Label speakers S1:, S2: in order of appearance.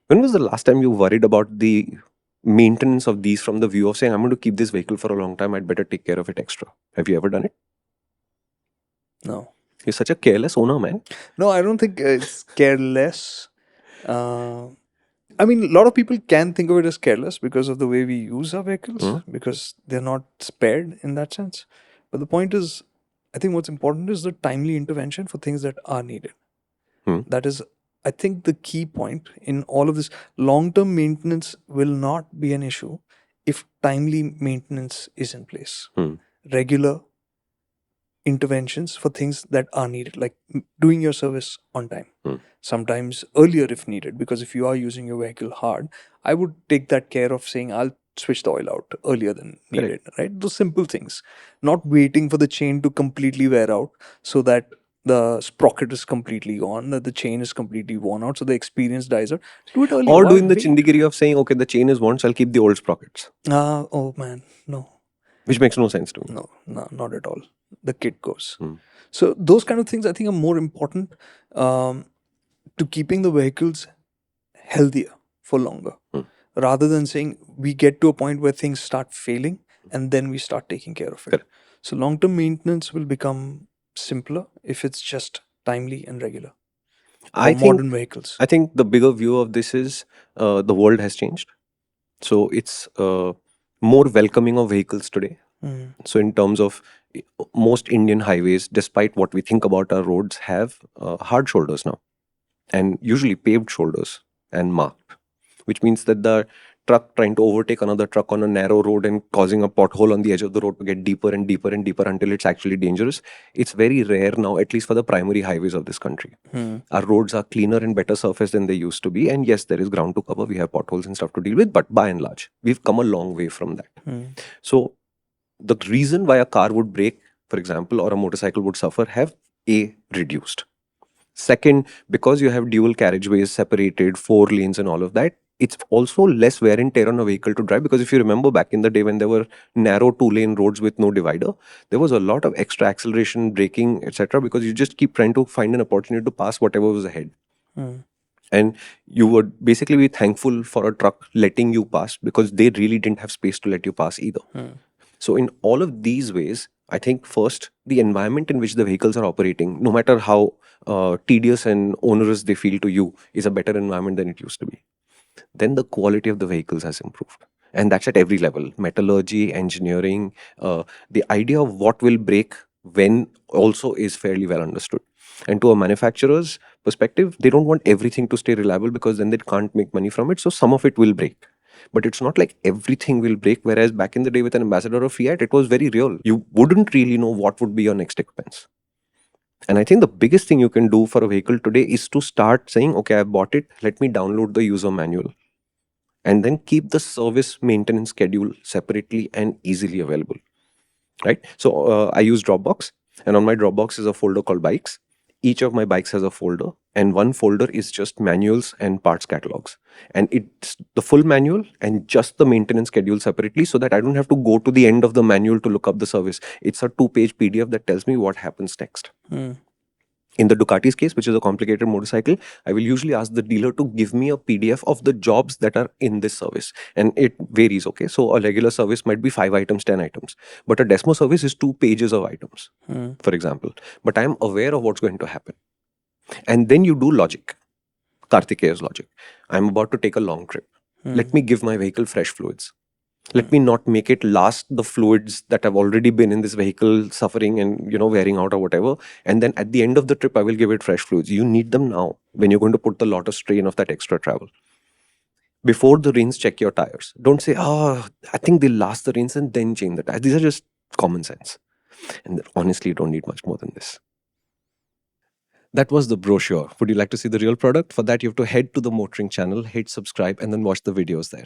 S1: When was the last time you worried about the maintenance of these from the view of saying, I'm going to keep this vehicle for a long time, I'd better take care of it extra? Have you ever done it?
S2: No.
S1: You're such a careless owner, man.
S2: No, I don't think it's careless. I mean, a lot of people can think of it as careless because of the way we use our vehicles, because they're not spared in that sense. But the point is, I think what's important is the timely intervention for things that are needed. That is, I think, the key point in all of this. Long-term maintenance will not be an issue if timely maintenance is in place. Regular interventions for things that are needed, like doing your service on time, sometimes earlier if needed, because if you are using your vehicle hard, I would take that care of saying I'll switch the oil out earlier than needed.
S1: Correct.
S2: Right, those simple things, not waiting for the chain to completely wear out so that the sprocket is completely gone, that the chain is completely worn out, so the experience dies out. Do it early.
S1: Or
S2: Why
S1: doing the
S2: wait?
S1: chindigiri of saying, okay, the chain is worn, so I'll keep the old sprockets.
S2: Oh man, no.
S1: Which makes no sense to me.
S2: No, not at all. The kit goes. So those kind of things I think are more important to keeping the vehicles healthier for longer, rather than saying we get to a point where things start failing and then we start taking care of it.
S1: Correct.
S2: So long-term maintenance will become simpler if it's just timely and regular for modern vehicles.
S1: I think the bigger view of this is the world has changed. So it's more welcoming of vehicles today. So in terms of most Indian highways, despite what we think about our roads, have hard shoulders now, and usually paved shoulders and marked, which means that the truck trying to overtake another truck on a narrow road and causing a pothole on the edge of the road to get deeper and deeper and deeper until it's actually dangerous. It's very rare now, at least for the primary highways of this country. Our roads are cleaner and better surface than they used to be. And yes, there is ground to cover. We have potholes and stuff to deal with. But by and large, we've come a long way from that. So the reason why a car would break, for example, or a motorcycle would suffer have reduced. Second, because you have dual carriageways separated, 4 lanes and all of that, it's also less wear and tear on a vehicle to drive. Because if you remember back in the day when there were narrow 2-lane roads with no divider, there was a lot of extra acceleration, braking, etc. because you just keep trying to find an opportunity to pass whatever was ahead. And you would basically be thankful for a truck letting you pass because they really didn't have space to let you pass either. So in all of these ways, I think first, the environment in which the vehicles are operating, no matter how tedious and onerous they feel to you, is a better environment than it used to be. Then the quality of the vehicles has improved. And that's at every level. Metallurgy, engineering, the idea of what will break when also is fairly well understood. And to a manufacturer's perspective, they don't want everything to stay reliable because then they can't make money from it. So some of it will break. But it's not like everything will break. Whereas back in the day with an ambassador of Fiat, it was very real. You wouldn't really know what would be your next expense. And I think the biggest thing you can do for a vehicle today is to start saying, okay, I bought it. Let me download the user manual. And then keep the service maintenance schedule separately and easily available. Right? So I use Dropbox. And on my Dropbox is a folder called bikes. Each of my bikes has a folder, and one folder is just manuals and parts catalogs. And it's the full manual and just the maintenance schedule separately, so that I don't have to go to the end of the manual to look up the service. It's a 2-page PDF that tells me what happens next. In the Ducati's case, which is a complicated motorcycle, I will usually ask the dealer to give me a PDF of the jobs that are in this service. And it varies, okay? So a regular service might be 5 items, 10 items. But a Desmo service is 2 pages of items, for example. But I am aware of what's going to happen. And then you do logic. Kartikeya's logic. I'm about to take a long trip. Let me give my vehicle fresh fluids. Let me not make it last the fluids that have already been in this vehicle suffering and, wearing out or whatever. And then at the end of the trip, I will give it fresh fluids. You need them now when you're going to put the lot of strain of that extra travel. Before the rains, check your tires. Don't say, I think they'll last the rains and then change the tires. These are just common sense. And honestly, you don't need much more than this. That was the brochure. Would you like to see the real product? For that, you have to head to the MotorInc channel, hit subscribe, and then watch the videos there.